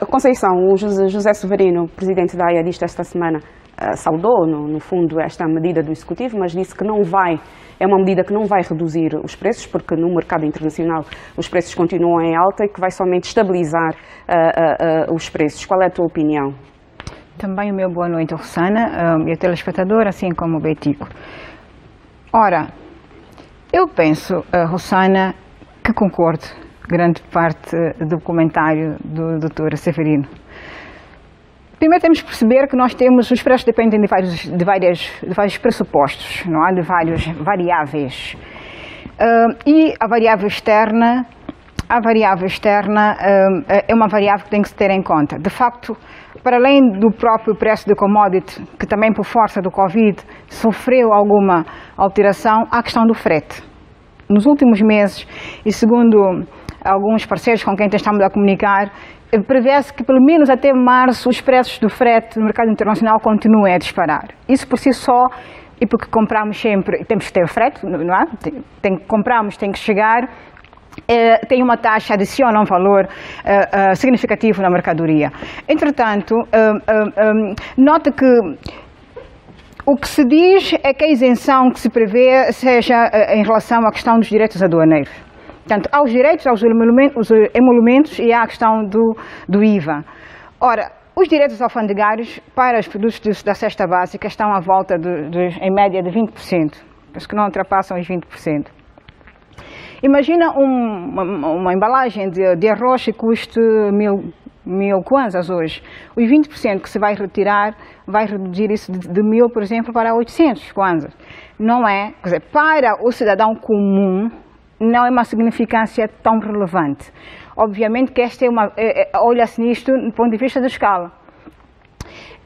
Conceição, o José Severino, presidente da AIA, disse esta semana, saudou, no fundo, esta medida do Executivo, mas disse que é uma medida que não vai reduzir os preços, porque no mercado internacional os preços continuam em alta e que vai somente estabilizar os preços. Qual é a tua opinião? Também o meu boa noite, Rossana, e a telespectador, assim como o Betico. Ora, eu penso, Rossana, que concordo grande parte do comentário do Dr. Severino. Primeiro temos que perceber que nós temos, os preços dependem de vários pressupostos, não há? De várias variáveis. E a variável externa é uma variável que tem que se ter em conta. De facto, para além do próprio preço do commodity, que também por força do Covid sofreu alguma alteração, há a questão do frete. Nos últimos meses, e segundo alguns parceiros com quem estamos a comunicar, prevê-se que pelo menos até março os preços do frete no mercado internacional continuem a disparar. Isso por si só, e porque compramos sempre, temos que ter frete, não é? Compramos, tem que chegar, tem uma taxa, adiciona um valor significativo na mercadoria. Entretanto, nota que o que se diz é que a isenção que se prevê seja em relação à questão dos direitos aduaneiros. Portanto, há os direitos, há os emolumentos e há a questão do IVA. Ora, os direitos alfandegários para os produtos da cesta básica estão à volta, em média, de 20%. Penso que não ultrapassam os 20%. Imagina uma embalagem de arroz que custe 1.000 kwanzas hoje. Os 20% que se vai retirar vai reduzir isso de 1.000, por exemplo, para 800 kwanzas. Não é, quer dizer, para o cidadão comum, não é uma significância tão relevante. Obviamente que esta olha-se nisto do ponto de vista da escala.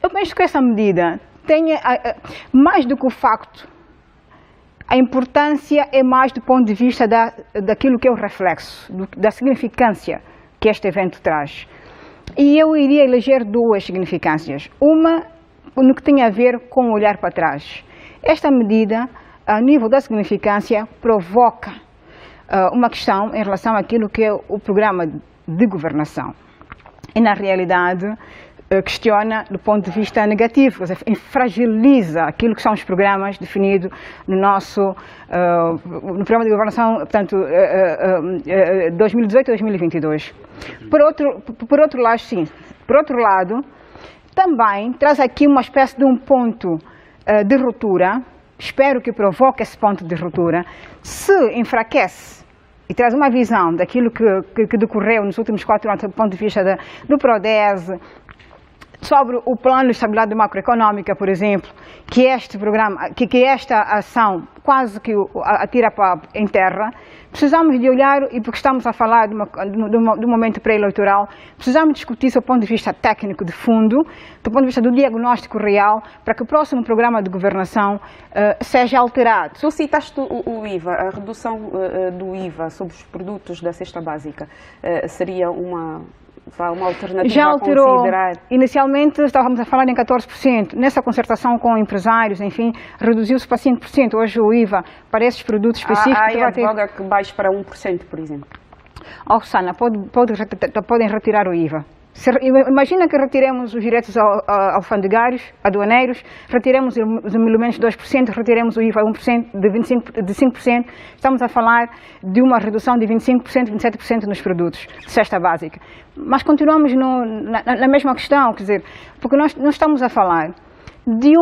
Eu penso que essa medida tem, mais do que o facto, a importância é mais do ponto de vista daquilo que é o reflexo, da significância que este evento traz. E eu iria eleger duas significâncias. Uma, no que tem a ver com o olhar para trás. Esta medida, a nível da significância, provoca uma questão em relação àquilo que é o programa de governação. E, na realidade, questiona do ponto de vista negativo, quer dizer, fragiliza aquilo que são os programas definidos no programa de governação, portanto, 2018-2022. Por outro lado, sim. Por outro lado, também traz aqui uma espécie de um ponto de ruptura. Espero que provoque esse ponto de ruptura. Se enfraquece e traz uma visão daquilo que decorreu nos últimos 4 anos do ponto de vista do PRODES, sobre o plano de estabilidade macroeconómica, por exemplo, que este programa, que esta ação quase que atira em terra, precisamos de olhar, e porque estamos a falar de um momento pré-eleitoral, precisamos discutir do ponto de vista técnico de fundo, do ponto de vista do diagnóstico real, para que o próximo programa de governação seja alterado. Tu citaste o IVA, a redução do IVA sobre os produtos da cesta básica seria uma alternativa já alterou, a considerar? Inicialmente estávamos a falar em 14%, nessa concertação com empresários, enfim, reduziu-se para 5%, hoje o IVA para esses produtos específicos... Há advoga que baixe para 1%, por exemplo. Oh, Rossana, podem retirar o IVA. Imagina que retiremos os direitos alfandegários, aduaneiros, retiremos os emolumentos de 2%, retiremos o IVA 1%, de 5%, estamos a falar de uma redução de 25%, 27% nos produtos de cesta básica. Mas continuamos na mesma questão, quer dizer, porque nós estamos a falar de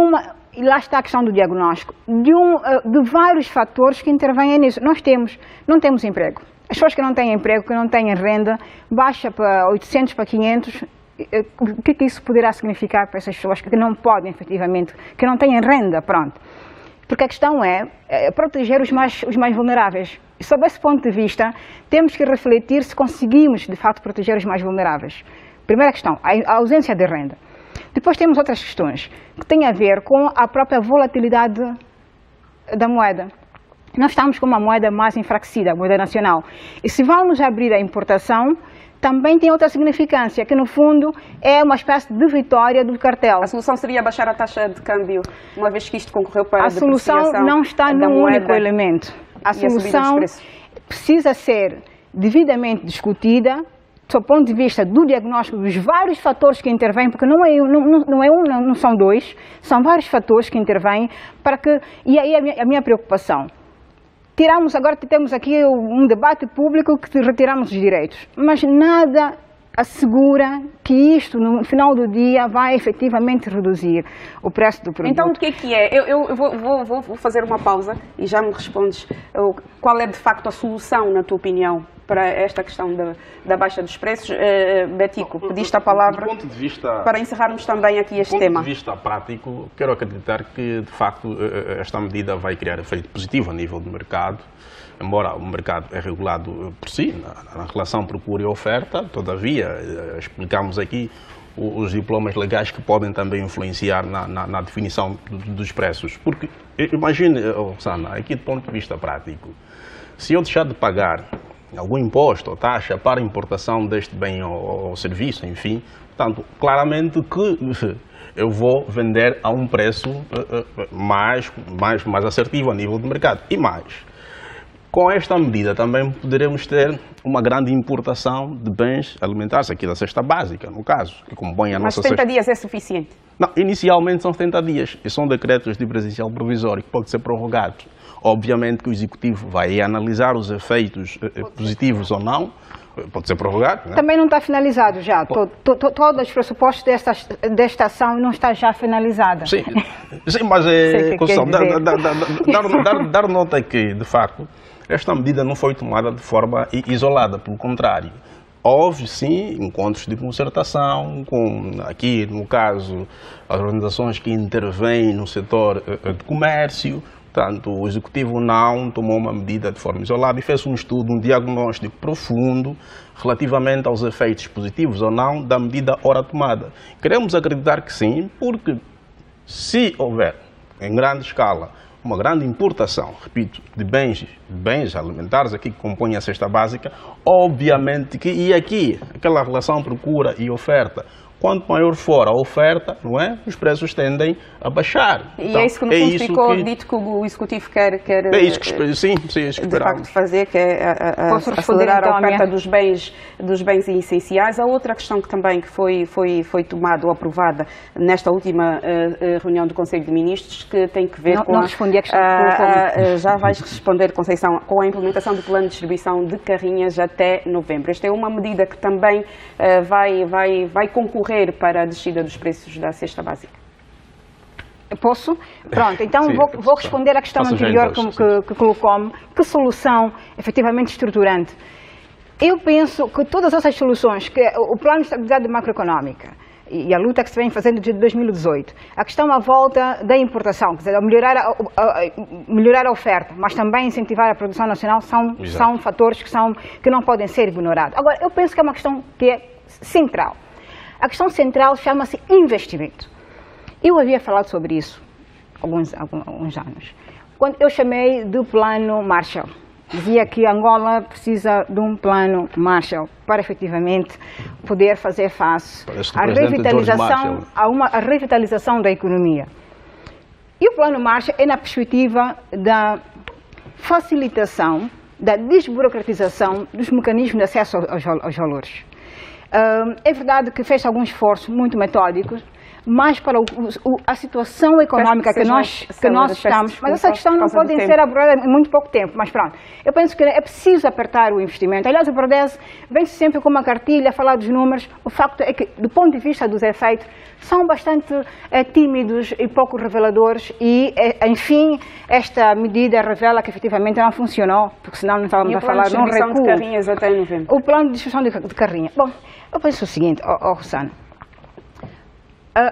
e lá está a questão do diagnóstico, de vários fatores que intervêm nisso. Não temos emprego. As pessoas que não têm emprego, que não têm renda, baixa para 800, para 500, o que isso poderá significar para essas pessoas que não podem, efetivamente, que não têm renda, pronto. Porque a questão é proteger os mais vulneráveis. E sob esse ponto de vista, temos que refletir se conseguimos, de facto, proteger os mais vulneráveis. Primeira questão, a ausência de renda. Depois temos outras questões que têm a ver com a própria volatilidade da moeda. Nós estamos com uma moeda mais enfraquecida, a moeda nacional. E se vamos abrir a importação, também tem outra significância, que no fundo é uma espécie de vitória do cartel. A solução seria baixar a taxa de câmbio, uma vez que isto concorreu para a depreciação. A solução não está num único elemento. A solução precisa ser devidamente discutida do ponto de vista do diagnóstico dos vários fatores que intervêm, porque não são dois, são vários fatores que intervêm para que, e aí a minha preocupação, agora temos aqui um debate público que retiramos os direitos, mas nada assegura que isto, no final do dia, vai efetivamente reduzir o preço do produto. Então, o que é? Eu vou fazer uma pausa e já me respondes qual é, de facto, a solução, na tua opinião, para esta questão da baixa dos preços. Betico, pediste a palavra para encerrarmos também aqui este tema. Do ponto de vista prático, quero acreditar que, de facto, esta medida vai criar efeito positivo a nível do mercado. Embora o mercado é regulado por si, na relação procura e oferta, todavia, explicamos aqui os diplomas legais que podem também influenciar na definição dos preços. Porque, imagine, Rossana, aqui do ponto de vista prático, se eu deixar de pagar algum imposto ou taxa para a importação deste bem ou serviço, enfim, portanto, claramente que eu vou vender a um preço mais assertivo a nível do mercado. E mais, com esta medida também poderemos ter uma grande importação de bens alimentares, aqui da cesta básica, no caso, que compõe a nossa cesta. Mas 70 dias é suficiente? Não, inicialmente são 70 dias, e são decretos de presencial provisório que pode ser prorrogado. Obviamente que o Executivo vai analisar os efeitos positivos ou não, pode ser prorrogado. Né? Também não está finalizado já, todos os pressupostos desta ação não está já finalizada. Sim, mas dar nota que, de facto, esta medida não foi tomada de forma isolada, pelo contrário. Houve, sim, encontros de concertação com, aqui, no caso, as organizações que intervêm no setor de comércio. Portanto, o Executivo não tomou uma medida de forma isolada e fez um estudo, um diagnóstico profundo relativamente aos efeitos positivos ou não da medida ora tomada. Queremos acreditar que sim, porque se houver, em grande escala, uma grande importação, repito, de bens alimentares aqui que compõem a cesta básica, obviamente que, e aqui, aquela relação procura e oferta, quanto maior for a oferta, não é? Os preços tendem a baixar. E então, é isso que no fundo ficou dito que o Executivo quer é isso que sim, de facto fazer, que é acelerar a oferta dos bens essenciais. A outra questão que também foi tomada ou aprovada nesta última reunião do Conselho de Ministros, que tem que ver não respondi a questão já vais responder, Conceição, com a implementação do plano de distribuição de carrinhas até novembro. Esta é uma medida que também vai concorrer para a descida dos preços da cesta básica. Posso? Pronto, então sim, vou responder à questão anterior que colocou-me. Que solução efetivamente estruturante? Eu penso que todas essas soluções, que o Plano de Estabilidade Macroeconómica e a luta que se vem fazendo desde 2018, a questão à volta da importação, quer dizer, melhorar a oferta, mas também incentivar a produção nacional, são fatores que não podem ser ignorados. Agora, eu penso que é uma questão que é central. A questão central chama-se investimento. Eu havia falado sobre isso há alguns anos. Quando eu chamei do plano Marshall, dizia que Angola precisa de um plano Marshall para efetivamente poder fazer face à revitalização da economia. E o plano Marshall é na perspectiva da facilitação, da desburocratização dos mecanismos de acesso aos valores. É verdade que fez alguns esforços muito metódicos, mas para a situação económica que nós estamos, mas essa questão não pode ser abordada em muito pouco tempo, mas pronto. Eu penso que é preciso apertar o investimento. Aliás, o Prodese vem sempre com uma cartilha a falar dos números. O facto é que, do ponto de vista dos efeitos, são bastante tímidos e pouco reveladores e, enfim, esta medida revela que efetivamente não funcionou, porque senão não estávamos a falar num recuo. E o plano de distribuição de carrinhas até novembro? O plano de distribuição de carrinhas. Bom, eu penso o seguinte, Rossana.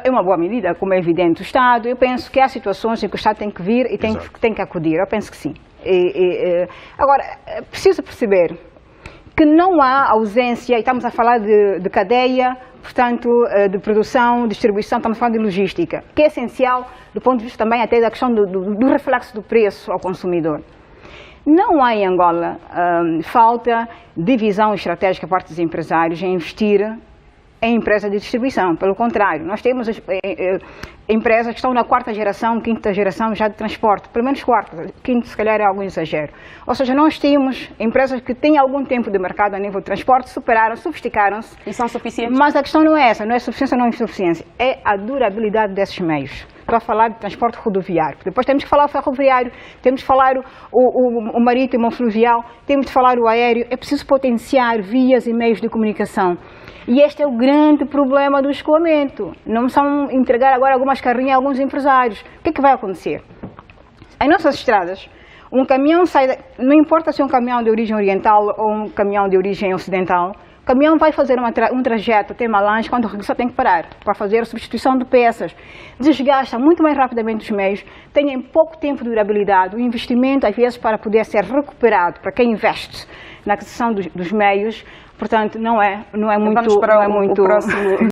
É uma boa medida, como é evidente, o Estado. Eu penso que há situações em que o Estado tem que vir e tem que acudir. Eu penso que sim. Agora, preciso perceber que não há ausência, e estamos a falar de cadeia, portanto, de produção, distribuição, estamos a falar de logística, que é essencial do ponto de vista também até da questão do reflexo do preço ao consumidor. Não há em Angola falta de visão estratégica por parte dos empresários em investir em empresa de distribuição. Pelo contrário, nós temos empresas que estão na quarta geração, quinta geração já de transporte, pelo menos quarta, quinta se calhar é algum exagero. Ou seja, nós temos empresas que têm algum tempo de mercado a nível de transporte, superaram, sofisticaram-se. E são suficientes? Mas a questão não é essa, não é suficiência ou não insuficiência, é a durabilidade desses meios. Estou a falar de transporte rodoviário. Depois temos que falar o ferroviário, temos que falar o marítimo, o fluvial, temos que falar o aéreo. É preciso potenciar vias e meios de comunicação. E este é o grande problema do escoamento. Não são entregar agora algumas carrinhas a alguns empresários. O que vai acontecer? Em nossas estradas, um caminhão sai, não importa se é um caminhão de origem oriental ou um caminhão de origem ocidental, o caminhão vai fazer um trajeto até Malange, quando regressar tem que parar para fazer a substituição de peças. Desgasta muito mais rapidamente os meios, tem pouco tempo de durabilidade, o investimento às vezes para poder ser recuperado, para quem investe na aquisição dos meios, portanto não é muito... Vamos para o próximo